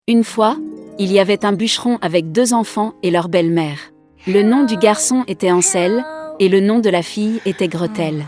Une fois, il y avait un bûcheron avec 2 enfants et leur belle-mère. Le nom du garçon était Ansel, et le nom de la fille était Gretel.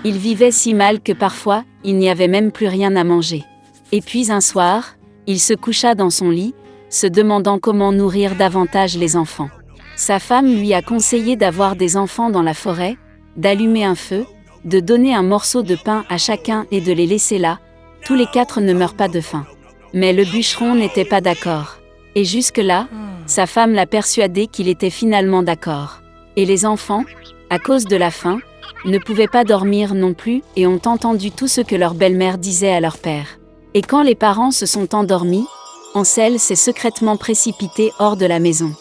Ils vivaient si mal que parfois, il n'y avait même plus rien à manger. Et puis un soir, il se coucha dans son lit, se demandant comment nourrir davantage les enfants. Sa femme lui a conseillé d'avoir des enfants dans la forêt, d'allumer un feu, de donner un morceau de pain à chacun et de les laisser là, tous les 4 ne meurent pas de faim. Mais le bûcheron n'était pas d'accord. Et jusque-là, sa femme l'a persuadé qu'il était finalement d'accord. Et les enfants, à cause de la faim, ne pouvaient pas dormir non plus et ont entendu tout ce que leur belle-mère disait à leur père. Et quand les parents se sont endormis, Ansel s'est secrètement précipité hors de la maison.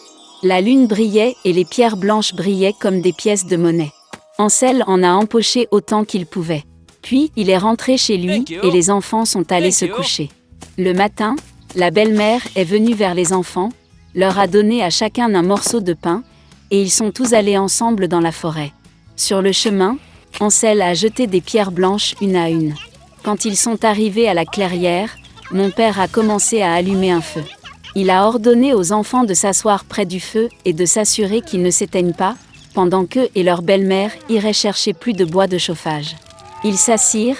La lune brillait et les pierres blanches brillaient comme des pièces de monnaie. Ansel en a empoché autant qu'il pouvait. Puis il est rentré chez lui et les enfants sont allés se coucher. Le matin, la belle-mère est venue vers les enfants, leur a donné à chacun un morceau de pain, et ils sont tous allés ensemble dans la forêt. Sur le chemin, Ansel a jeté des pierres blanches une à une. Quand ils sont arrivés à la clairière, mon père a commencé à allumer un feu. Il a ordonné aux enfants de s'asseoir près du feu et de s'assurer qu'ils ne s'éteignent pas, pendant qu'eux et leur belle-mère iraient chercher plus de bois de chauffage. Ils s'assirent,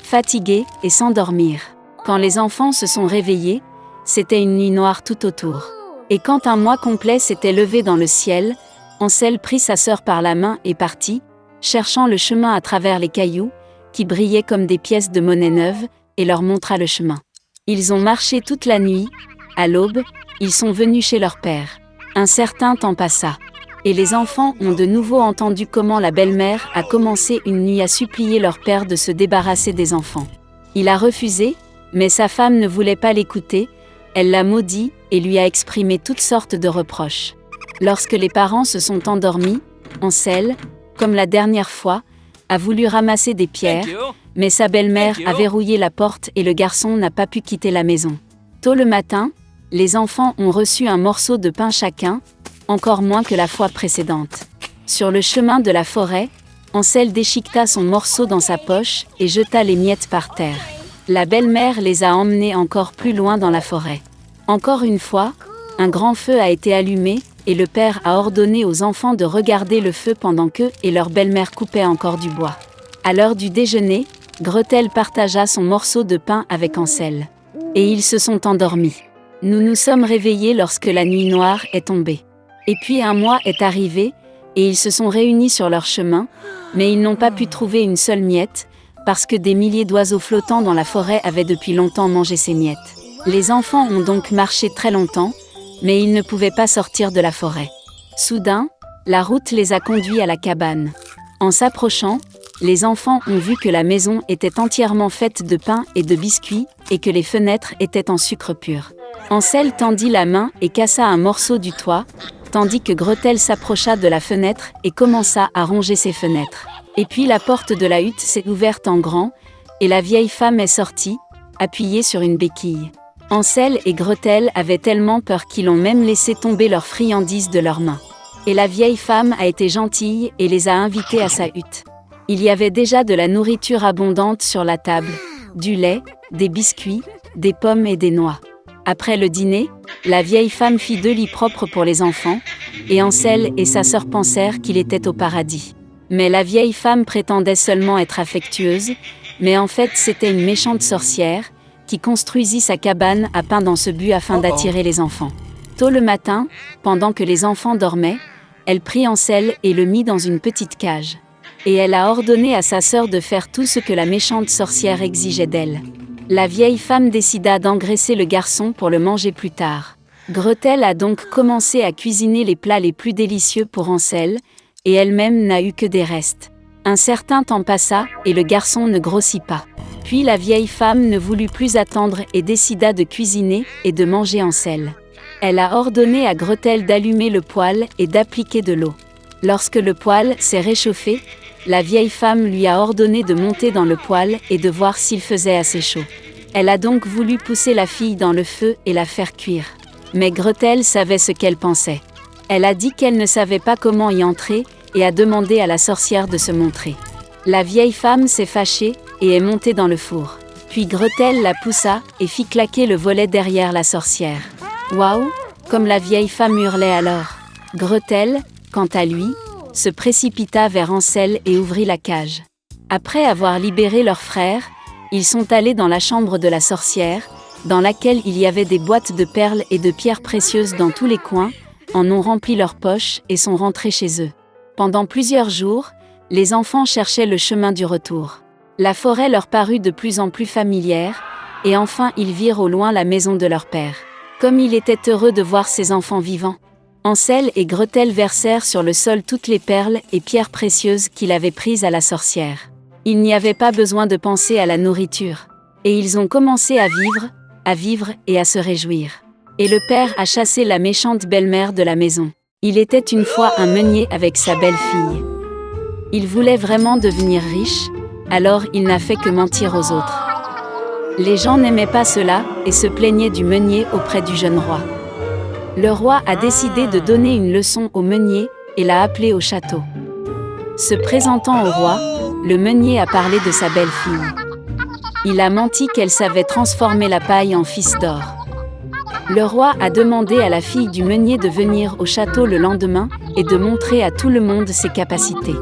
fatigués, et s'endormirent. Quand les enfants se sont réveillés, c'était une nuit noire tout autour. Et quand un mois complet s'était levé dans le ciel, Ansel prit sa sœur par la main et partit, cherchant le chemin à travers les cailloux, qui brillaient comme des pièces de monnaie neuve, et leur montra le chemin. Ils ont marché toute la nuit. À l'aube, ils sont venus chez leur père. Un certain temps passa. Et les enfants ont de nouveau entendu comment la belle-mère a commencé une nuit à supplier leur père de se débarrasser des enfants. Il a refusé, mais sa femme ne voulait pas l'écouter, elle l'a maudit et lui a exprimé toutes sortes de reproches. Lorsque les parents se sont endormis, Ansel, comme la dernière fois, a voulu ramasser des pierres, mais sa belle-mère a verrouillé la porte et le garçon n'a pas pu quitter la maison. Tôt le matin, les enfants ont reçu un morceau de pain chacun, encore moins que la fois précédente. Sur le chemin de la forêt, Ansel déchiqueta son morceau dans sa poche et jeta les miettes par terre. La belle-mère les a emmenés encore plus loin dans la forêt. Encore une fois, un grand feu a été allumé, et le père a ordonné aux enfants de regarder le feu pendant qu'eux et leur belle-mère coupaient encore du bois. À l'heure du déjeuner, Gretel partagea son morceau de pain avec Ansel. Et ils se sont endormis. Nous nous sommes réveillés lorsque la nuit noire est tombée. Et puis un mois est arrivé, et ils se sont réunis sur leur chemin, mais ils n'ont pas pu trouver une seule miette, parce que des milliers d'oiseaux flottants dans la forêt avaient depuis longtemps mangé ces miettes. Les enfants ont donc marché très longtemps, mais ils ne pouvaient pas sortir de la forêt. Soudain, la route les a conduits à la cabane. En s'approchant, les enfants ont vu que la maison était entièrement faite de pain et de biscuits, et que les fenêtres étaient en sucre pur. Ansel tendit la main et cassa un morceau du toit, tandis que Gretel s'approcha de la fenêtre et commença à ronger ses fenêtres. Et puis la porte de la hutte s'est ouverte en grand, et la vieille femme est sortie, appuyée sur une béquille. Ansel et Gretel avaient tellement peur qu'ils ont même laissé tomber leurs friandises de leurs mains. Et la vieille femme a été gentille et les a invités à sa hutte. Il y avait déjà de la nourriture abondante sur la table, du lait, des biscuits, des pommes et des noix. Après le dîner, la vieille femme fit 2 lits propres pour les enfants, et Ansel et sa sœur pensèrent qu'il était au paradis. Mais la vieille femme prétendait seulement être affectueuse, mais en fait c'était une méchante sorcière, qui construisit sa cabane à pain dans ce but afin d'attirer les enfants. Tôt le matin, pendant que les enfants dormaient, elle prit Ansel et le mit dans une petite cage. Et elle a ordonné à sa sœur de faire tout ce que la méchante sorcière exigeait d'elle. La vieille femme décida d'engraisser le garçon pour le manger plus tard. Gretel a donc commencé à cuisiner les plats les plus délicieux pour Ansel, et elle-même n'a eu que des restes. Un certain temps passa, et le garçon ne grossit pas. Puis la vieille femme ne voulut plus attendre et décida de cuisiner et de manger Ansel. Elle a ordonné à Gretel d'allumer le poêle et d'appliquer de l'eau. Lorsque le poêle s'est réchauffé, la vieille femme lui a ordonné de monter dans le poêle et de voir s'il faisait assez chaud. Elle a donc voulu pousser la fille dans le feu et la faire cuire. Mais Gretel savait ce qu'elle pensait. Elle a dit qu'elle ne savait pas comment y entrer et a demandé à la sorcière de se montrer. La vieille femme s'est fâchée et est montée dans le four. Puis Gretel la poussa et fit claquer le volet derrière la sorcière. Waouh! Comme la vieille femme hurlait alors. Gretel, quant à lui, se précipita vers Hansel et ouvrit la cage. Après avoir libéré leur frère, ils sont allés dans la chambre de la sorcière, dans laquelle il y avait des boîtes de perles et de pierres précieuses dans tous les coins, en ont rempli leurs poches et sont rentrés chez eux. Pendant plusieurs jours, les enfants cherchaient le chemin du retour. La forêt leur parut de plus en plus familière, et enfin ils virent au loin la maison de leur père. Comme il était heureux de voir ses enfants vivants. Hansel et Gretel versèrent sur le sol toutes les perles et pierres précieuses qu'il avait prises à la sorcière. Il n'y avait pas besoin de penser à la nourriture. Et ils ont commencé à vivre et à se réjouir. Et le père a chassé la méchante belle-mère de la maison. Il était une fois un meunier avec sa belle-fille. Il voulait vraiment devenir riche, alors il n'a fait que mentir aux autres. Les gens n'aimaient pas cela et se plaignaient du meunier auprès du jeune roi. Le roi a décidé de donner une leçon au meunier et l'a appelé au château. Se présentant au roi, le meunier a parlé de sa belle-fille. Il a menti qu'elle savait transformer la paille en fils d'or. Le roi a demandé à la fille du meunier de venir au château le lendemain et de montrer à tout le monde ses capacités.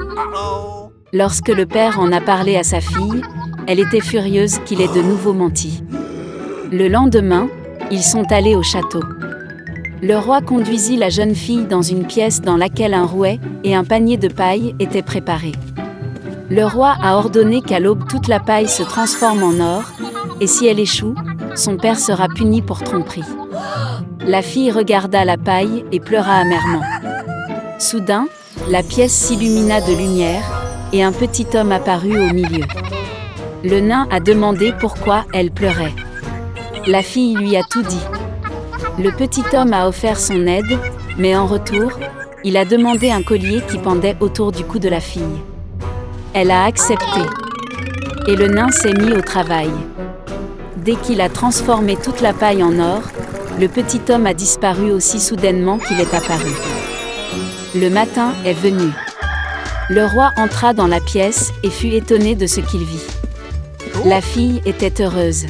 Lorsque le père en a parlé à sa fille, elle était furieuse qu'il ait de nouveau menti. Le lendemain, ils sont allés au château. Le roi conduisit la jeune fille dans une pièce dans laquelle un rouet et un panier de paille étaient préparés. Le roi a ordonné qu'à l'aube toute la paille se transforme en or, et si elle échoue, son père sera puni pour tromperie. La fille regarda la paille et pleura amèrement. Soudain, la pièce s'illumina de lumière, et un petit homme apparut au milieu. Le nain a demandé pourquoi elle pleurait. La fille lui a tout dit. Le petit homme a offert son aide, mais en retour, il a demandé un collier qui pendait autour du cou de la fille. Elle a accepté. Et le nain s'est mis au travail. Dès qu'il a transformé toute la paille en or, le petit homme a disparu aussi soudainement qu'il est apparu. Le matin est venu. Le roi entra dans la pièce et fut étonné de ce qu'il vit. La fille était heureuse.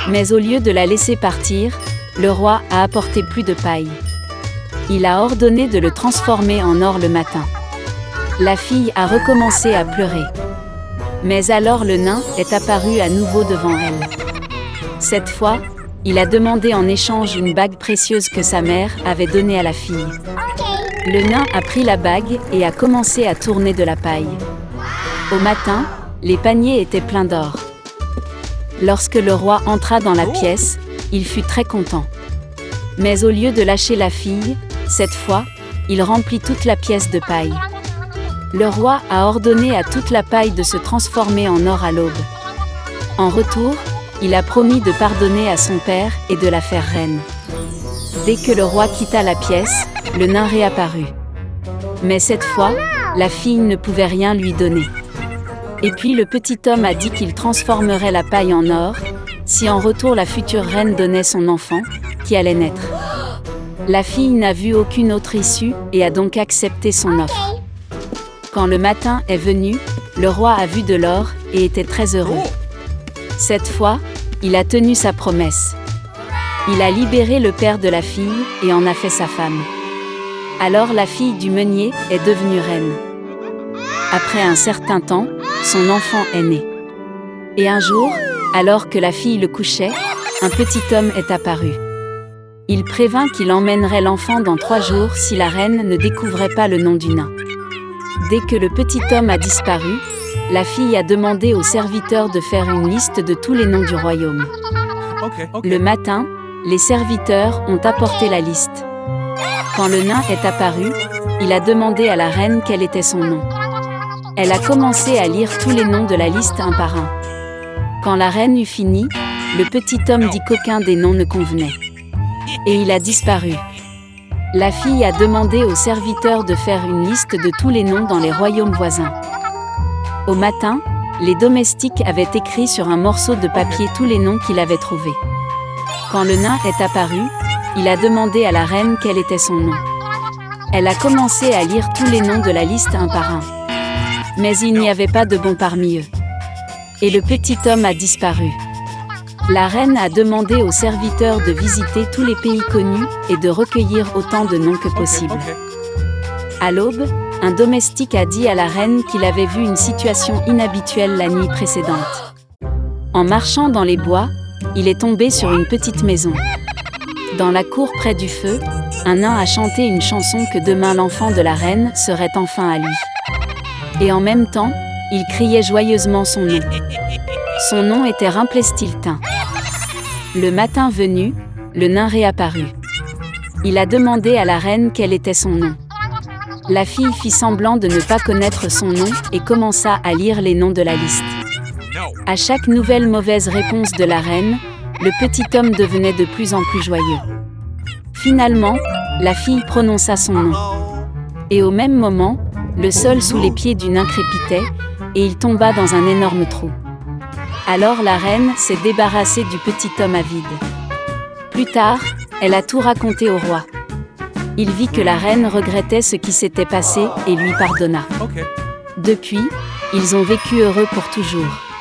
Mais au lieu de la laisser partir, le roi a apporté plus de paille. Il a ordonné de le transformer en or le matin. La fille a recommencé à pleurer. Mais alors le nain est apparu à nouveau devant elle. Cette fois, il a demandé en échange une bague précieuse que sa mère avait donnée à la fille. Le nain a pris la bague et a commencé à tourner de la paille. Au matin, les paniers étaient pleins d'or. Lorsque le roi entra dans la pièce, il fut très content. Mais au lieu de lâcher la fille, cette fois, il remplit toute la pièce de paille. Le roi a ordonné à toute la paille de se transformer en or à l'aube. En retour, il a promis de pardonner à son père et de la faire reine. Dès que le roi quitta la pièce, le nain réapparut. Mais cette fois, la fille ne pouvait rien lui donner. Et puis le petit homme a dit qu'il transformerait la paille en or, si en retour la future reine donnait son enfant, qui allait naître. La fille n'a vu aucune autre issue et a donc accepté son offre. Quand le matin est venu, le roi a vu de l'or et était très heureux. Cette fois, il a tenu sa promesse. Il a libéré le père de la fille et en a fait sa femme. Alors la fille du meunier est devenue reine. Après un certain temps, son enfant est né. Et un jour, alors que la fille le couchait, un petit homme est apparu. Il prévint qu'il emmènerait l'enfant dans 3 jours si la reine ne découvrait pas le nom du nain. Dès que le petit homme a disparu, la fille a demandé aux serviteurs de faire une liste de tous les noms du royaume. Le matin, les serviteurs ont apporté la liste. Quand le nain est apparu, il a demandé à la reine quel était son nom. Elle a commencé à lire tous les noms de la liste un par un. Quand la reine eut fini, le petit homme dit qu'aucun des noms ne convenait. Et il a disparu. La fille a demandé aux serviteurs de faire une liste de tous les noms dans les royaumes voisins. Au matin, les domestiques avaient écrit sur un morceau de papier tous les noms qu'il avait trouvés. Quand le nain est apparu, il a demandé à la reine quel était son nom. Elle a commencé à lire tous les noms de la liste un par un. Mais il n'y avait pas de bon parmi eux. Et le petit homme a disparu. La reine a demandé aux serviteurs de visiter tous les pays connus et de recueillir autant de noms que possible. À l'aube, un domestique a dit à la reine qu'il avait vu une situation inhabituelle la nuit précédente. En marchant dans les bois, il est tombé sur une petite maison. Dans la cour près du feu, un nain a chanté une chanson que demain l'enfant de la reine serait enfin à lui. Et en même temps, il criait joyeusement son nom. Son nom était Rumplestiltskin. Le matin venu, le nain réapparut. Il a demandé à la reine quel était son nom. La fille fit semblant de ne pas connaître son nom et commença à lire les noms de la liste. À chaque nouvelle mauvaise réponse de la reine, le petit homme devenait de plus en plus joyeux. Finalement, la fille prononça son nom. Et au même moment, le sol sous les pieds du nain crépitait, et il tomba dans un énorme trou. Alors la reine s'est débarrassée du petit homme avide. Plus tard, elle a tout raconté au roi. Il vit que la reine regrettait ce qui s'était passé et lui pardonna. Depuis, ils ont vécu heureux pour toujours.